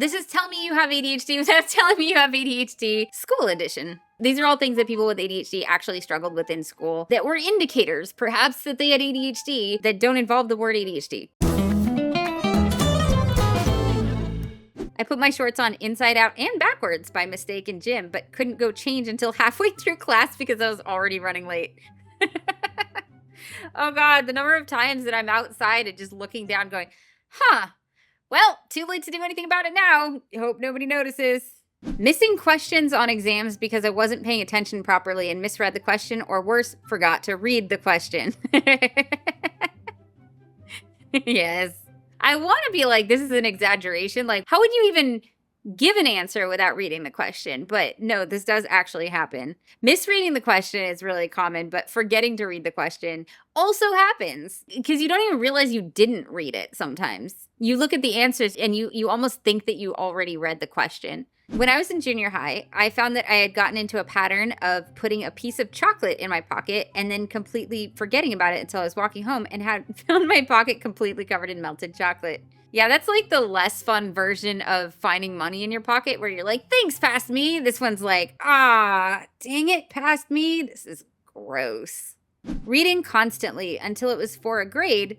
This is Tell Me You Have ADHD without telling me you have ADHD, school edition. These are all things that people with ADHD actually struggled with in school that were indicators, perhaps, that they had ADHD that don't involve the word ADHD. I put my shorts on inside out and backwards by mistake in gym, but couldn't go change until halfway through class because I was already running late. Oh God, the number of times that I'm outside and just looking down going, well, too late to do anything about it now. Hope nobody notices. Missing questions on exams because I wasn't paying attention properly and misread the question, or worse, forgot to read the question. Yes. I want to be like, this is an exaggeration. Like, how would you even give an answer without reading the question? But no, this does actually happen. Misreading the question is really common, but forgetting to read the question also happens because you don't even realize you didn't read it sometimes. You look at the answers and you almost think that you already read the question. When I was in junior high, I found that I had gotten into a pattern of putting a piece of chocolate in my pocket and then completely forgetting about it until I was walking home and had found my pocket completely covered in melted chocolate. Yeah, that's like the less fun version of finding money in your pocket where you're like, thanks, past me. This one's like, dang it, past me. This is gross. Reading constantly until it was for a grade.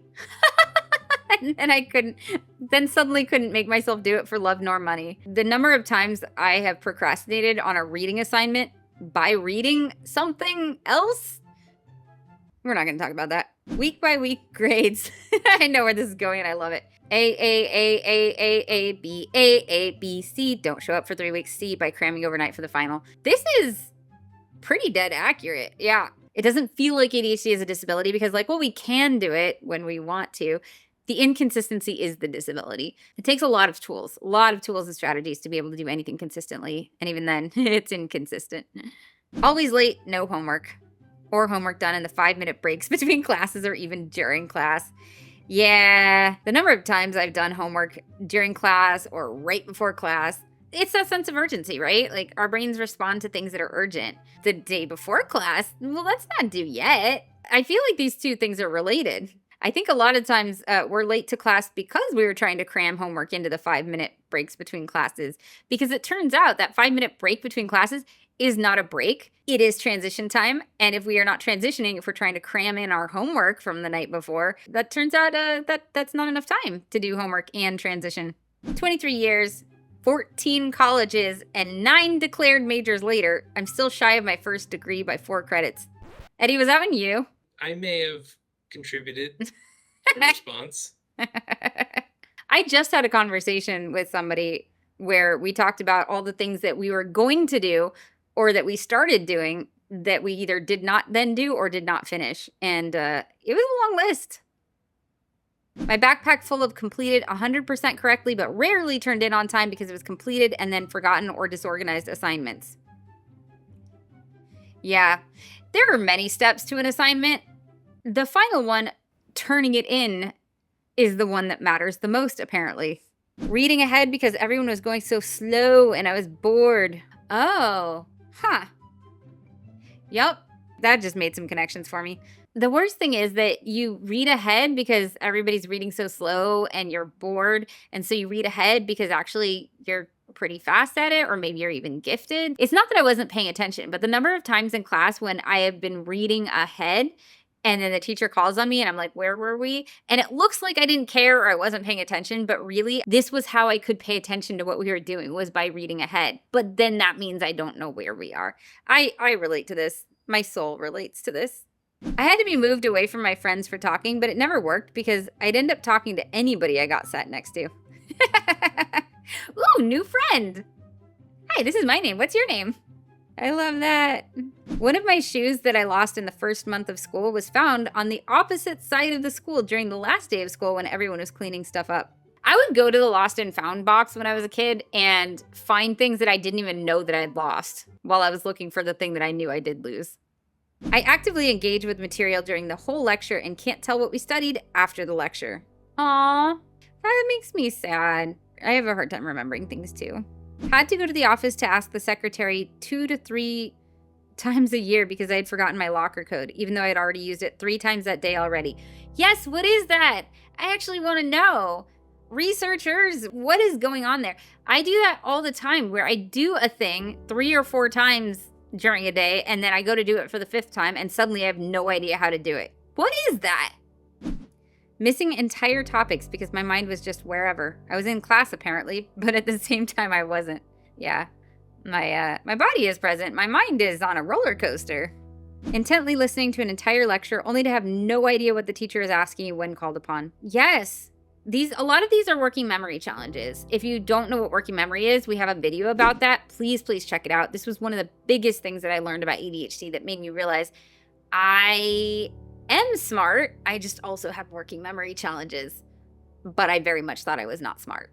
And then suddenly couldn't make myself do it for love nor money. The number of times I have procrastinated on a reading assignment by reading something else. We're not going to talk about that. Week by week grades. I know where this is going and I love it. A, B, C. Don't show up for 3 weeks. C by cramming overnight for the final. This is pretty dead accurate. Yeah. It doesn't feel like ADHD is a disability because we can do it when we want to. The inconsistency is the disability. It takes a lot of tools and strategies to be able to do anything consistently. And even then, it's inconsistent. Always late, no homework. Or homework done in the 5-minute breaks between classes or even during class. Yeah, the number of times I've done homework during class or right before class, it's that sense of urgency, right? Like our brains respond to things that are urgent. The day before class, well, that's not due yet. I feel like these two things are related. I think a lot of times we're late to class because we were trying to cram homework into the 5-minute breaks between classes. Because it turns out that 5-minute break between classes is not a break. It is transition time. And if we are not transitioning, if we're trying to cram in our homework from the night before, that turns out that's not enough time to do homework and transition. 23 years, 14 colleges, and 9 declared majors later, I'm still shy of my first degree by 4 credits. Eddie, was that one you? I may have contributed a response. I just had a conversation with somebody where we talked about all the things that we were going to do or that we started doing that we either did not then do or did not finish. And it was a long list. My backpack full of completed 100% correctly but rarely turned in on time because it was completed and then forgotten or disorganized assignments. Yeah, there are many steps to an assignment. The final one, turning it in, is the one that matters the most, apparently. Reading ahead because everyone was going so slow and I was bored. Oh, Yup, that just made some connections for me. The worst thing is that you read ahead because everybody's reading so slow and you're bored. And so you read ahead because actually you're pretty fast at it, or maybe you're even gifted. It's not that I wasn't paying attention, but the number of times in class when I have been reading ahead and then the teacher calls on me and I'm like, where were we? And it looks like I didn't care or I wasn't paying attention, but really this was how I could pay attention to what we were doing, was by reading ahead. But then that means I don't know where we are. I relate to this. My soul relates to this. I had to be moved away from my friends for talking, but it never worked because I'd end up talking to anybody I got sat next to. Ooh, new friend. Hi, this is my name. What's your name? I love that. One of my shoes that I lost in the first month of school was found on the opposite side of the school during the last day of school when everyone was cleaning stuff up. I would go to the lost and found box when I was a kid and find things that I didn't even know that I'd lost while I was looking for the thing that I knew I did lose. I actively engage with material during the whole lecture and can't tell what we studied after the lecture. Aww, that makes me sad. I have a hard time remembering things too. Had to go to the office to ask the secretary 2 to 3 times a year because I had forgotten my locker code, even though I had already used it 3 times that day already. Yes, what is that? I actually want to know. Researchers, what is going on there? I do that all the time where I do a thing 3 or 4 times during a day, and then I go to do it for the 5th time, and suddenly I have no idea how to do it. What is that? Missing entire topics because my mind was just wherever. I was in class apparently, but at the same time I wasn't. Yeah. My body is present. My mind is on a roller coaster. Intently listening to an entire lecture only to have no idea what the teacher is asking you when called upon. Yes. A lot of these are working memory challenges. If you don't know what working memory is, we have a video about that. Please check it out. This was one of the biggest things that I learned about ADHD that made me realize I am smart. I just also have working memory challenges. But I very much thought I was not smart.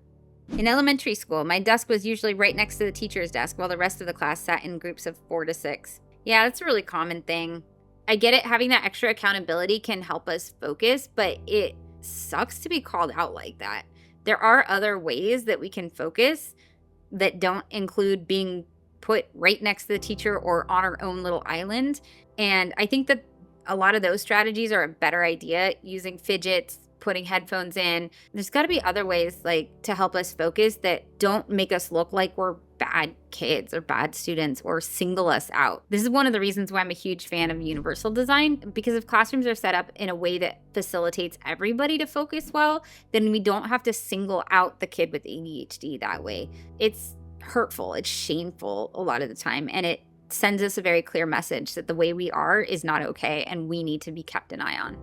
In elementary school, my desk was usually right next to the teacher's desk while the rest of the class sat in groups of 4 to 6. Yeah, that's a really common thing. I get it. Having that extra accountability can help us focus, but it sucks to be called out like that. There are other ways that we can focus that don't include being put right next to the teacher or on our own little island. And I think that a lot of those strategies are a better idea, using fidgets, putting headphones in. There's got to be other ways to help us focus that don't make us look like we're bad kids or bad students or single us out. This is one of the reasons why I'm a huge fan of universal design, because if classrooms are set up in a way that facilitates everybody to focus well, then we don't have to single out the kid with ADHD that way. It's hurtful, it's shameful a lot of the time, and it sends us a very clear message that the way we are is not okay and we need to be kept an eye on.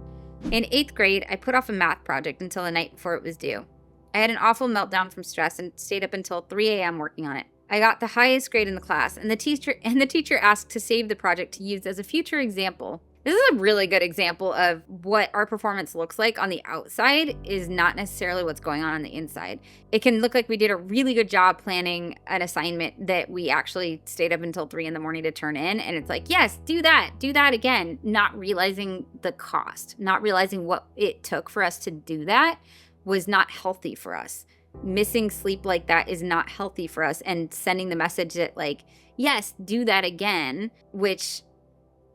In 8th grade, I put off a math project until the night before it was due. I had an awful meltdown from stress and stayed up until 3 a.m. working on it. I got the highest grade in the class, and the teacher asked to save the project to use as a future example. This is a really good example of what our performance looks like on the outside is not necessarily what's going on the inside. It can look like we did a really good job planning an assignment that we actually stayed up until 3 in the morning to turn in. And it's like, yes, do that again, not realizing the cost, not realizing what it took for us to do that was not healthy for us. Missing sleep like that is not healthy for us, and sending the message that yes, do that again, which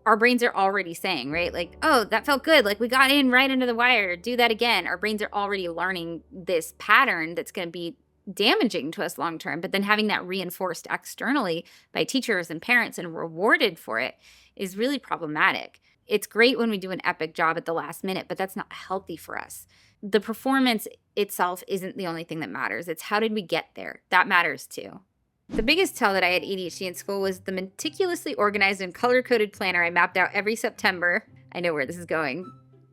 our brains are already saying, right? Oh, that felt good. We got in right under the wire. Do that again. Our brains are already learning this pattern that's going to be damaging to us long term. But then having that reinforced externally by teachers and parents and rewarded for it is really problematic. It's great when we do an epic job at the last minute, but that's not healthy for us. The performance itself isn't the only thing that matters. It's how did we get there? That matters too. The biggest tell that I had ADHD in school was the meticulously organized and color-coded planner I mapped out every September. I know where this is going.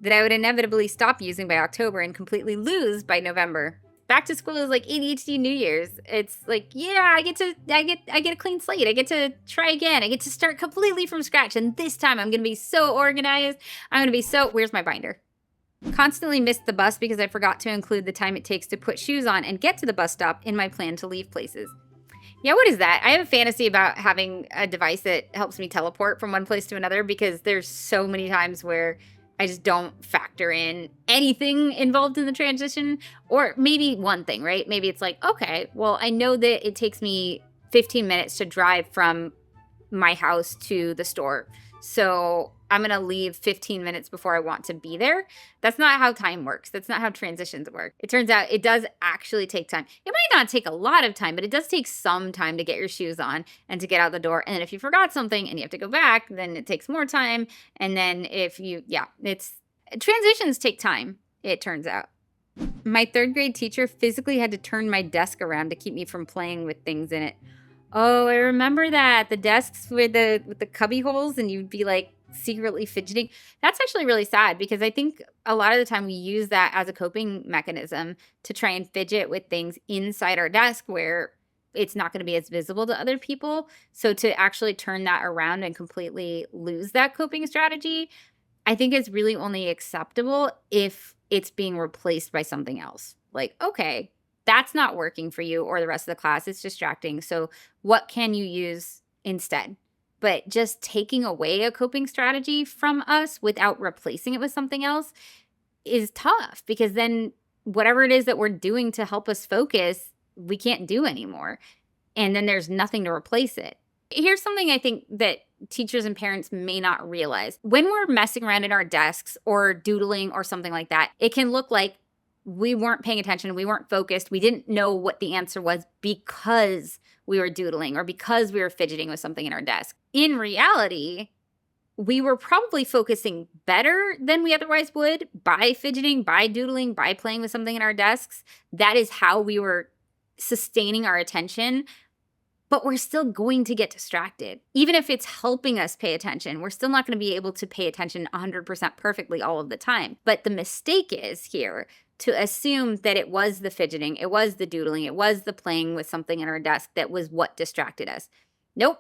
That I would inevitably stop using by October and completely lose by November. Back to school is like ADHD New Year's. It's I get a clean slate. I get to try again. I get to start completely from scratch. And this time I'm going to be so organized. Where's my binder? Constantly missed the bus because I forgot to include the time it takes to put shoes on and get to the bus stop in my plan to leave places. Yeah, what is that? I have a fantasy about having a device that helps me teleport from one place to another, because there's so many times where I just don't factor in anything involved in the transition, or maybe one thing, right? Maybe it's okay, well, I know that it takes me 15 minutes to drive from my house to the store. So I'm going to leave 15 minutes before I want to be there. That's not how time works. That's not how transitions work. It turns out it does actually take time. It might not take a lot of time, but it does take some time to get your shoes on and to get out the door. And then if you forgot something and you have to go back, then it takes more time. And then transitions take time, it turns out. My 3rd grade teacher physically had to turn my desk around to keep me from playing with things in it. Oh, I remember that. The desks with the cubby holes, and you'd be secretly fidgeting. That's actually really sad, because I think a lot of the time we use that as a coping mechanism to try and fidget with things inside our desk where it's not going to be as visible to other people. So to actually turn that around and completely lose that coping strategy, I think is really only acceptable if it's being replaced by something else. Okay, that's not working for you or the rest of the class. It's distracting. So what can you use instead? But just taking away a coping strategy from us without replacing it with something else is tough, because then whatever it is that we're doing to help us focus, we can't do anymore. And then there's nothing to replace it. Here's something I think that teachers and parents may not realize. When we're messing around in our desks or doodling or something like that, it can look like we weren't paying attention, we weren't focused, we didn't know what the answer was because we were doodling or because we were fidgeting with something in our desk. In reality, we were probably focusing better than we otherwise would by fidgeting, by doodling, by playing with something in our desks. That is how we were sustaining our attention, but we're still going to get distracted. Even if it's helping us pay attention, we're still not going to be able to pay attention 100% perfectly all of the time. But the mistake is here to assume that it was the fidgeting, it was the doodling, it was the playing with something in our desk that was what distracted us. Nope,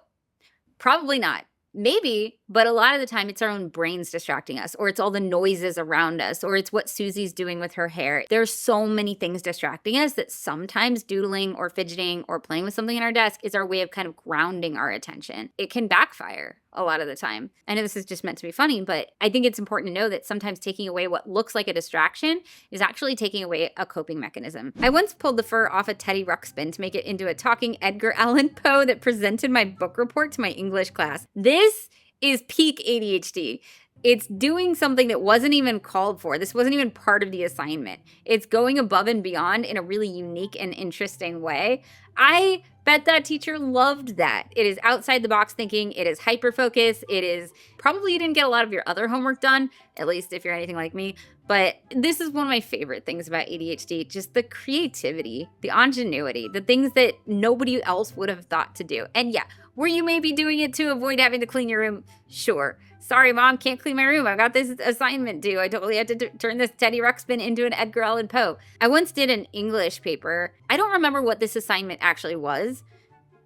probably not. Maybe, but a lot of the time it's our own brains distracting us, or it's all the noises around us, or it's what Susie's doing with her hair. There's so many things distracting us that sometimes doodling or fidgeting or playing with something in our desk is our way of kind of grounding our attention. It can backfire a lot of the time. I know this is just meant to be funny, but I think it's important to know that sometimes taking away what looks like a distraction is actually taking away a coping mechanism. I once pulled the fur off a Teddy Ruxpin to make it into a talking Edgar Allan Poe that presented my book report to my English class. This is peak ADHD. It's doing something that wasn't even called for. This wasn't even part of the assignment. It's going above and beyond in a really unique and interesting way. I bet that teacher loved that. It is outside the box thinking. It is hyper-focus. It is probably you didn't get a lot of your other homework done, at least if you're anything like me. But this is one of my favorite things about ADHD, just the creativity, the ingenuity, the things that nobody else would have thought to do. And yeah, were you maybe doing it to avoid having to clean your room? Sure. Sorry, Mom, can't clean my room. I've got this assignment due. I totally had to turn this Teddy Ruxpin into an Edgar Allan Poe. I once did an English paper. I don't remember what this assignment actually was,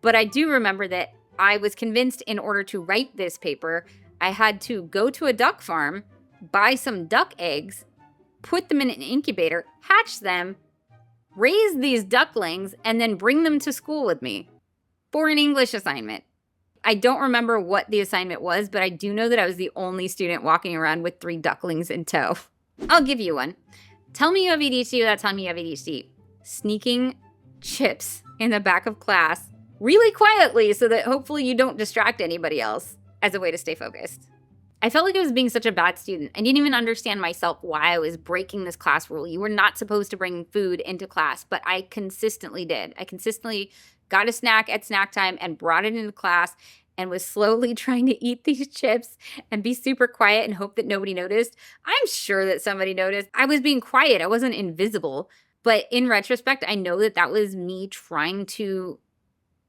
but I do remember that I was convinced in order to write this paper, I had to go to a duck farm, buy some duck eggs, put them in an incubator, hatch them, raise these ducklings, and then bring them to school with me for an English assignment. I don't remember what the assignment was, but I do know that I was the only student walking around with 3 ducklings in tow. I'll give you one. Tell me you have ADHD without telling me you have ADHD. Sneaking chips in the back of class really quietly so that hopefully you don't distract anybody else as a way to stay focused. I felt like I was being such a bad student. I didn't even understand myself why I was breaking this class rule. You were not supposed to bring food into class, but I consistently did. I consistently got a snack at snack time and brought it into class and was slowly trying to eat these chips and be super quiet and hope that nobody noticed. I'm sure that somebody noticed. I was being quiet. I wasn't invisible. But in retrospect, I know that that was me trying to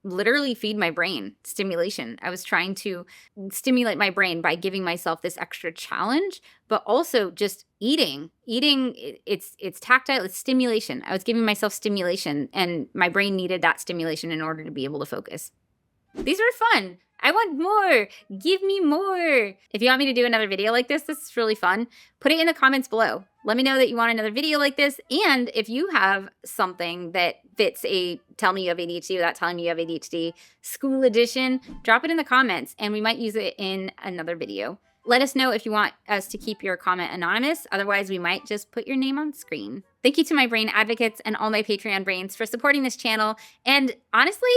literally feed my brain stimulation. I was trying to stimulate my brain by giving myself this extra challenge, but also just eating. It's tactile, it's stimulation. I was giving myself stimulation, and my brain needed that stimulation in order to be able to focus. These were fun. I want more. Give me more. If you want me to do another video like this is really fun. Put it in the comments below. Let me know that you want another video like this. And if you have something that fits a tell me you have ADHD without telling me you have ADHD school edition, drop it in the comments and we might use it in another video. Let us know if you want us to keep your comment anonymous. Otherwise, we might just put your name on screen. Thank you to my brain advocates and all my Patreon brains for supporting this channel. And honestly,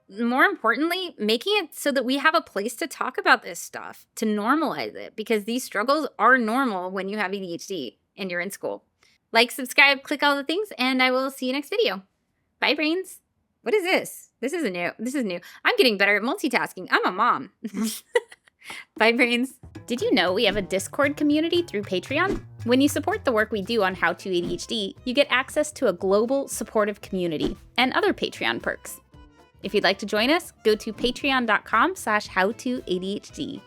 more importantly, making it so that we have a place to talk about this stuff, to normalize it, because these struggles are normal when you have ADHD and you're in school. Like, subscribe, click all the things, and I will see you next video. Bye, brains. What is this? This is new. I'm getting better at multitasking. I'm a mom. Bye, brains. Did you know we have a Discord community through Patreon? When you support the work we do on How to ADHD, you get access to a global supportive community and other Patreon perks. If you'd like to join us, go to patreon.com/howtoadhd.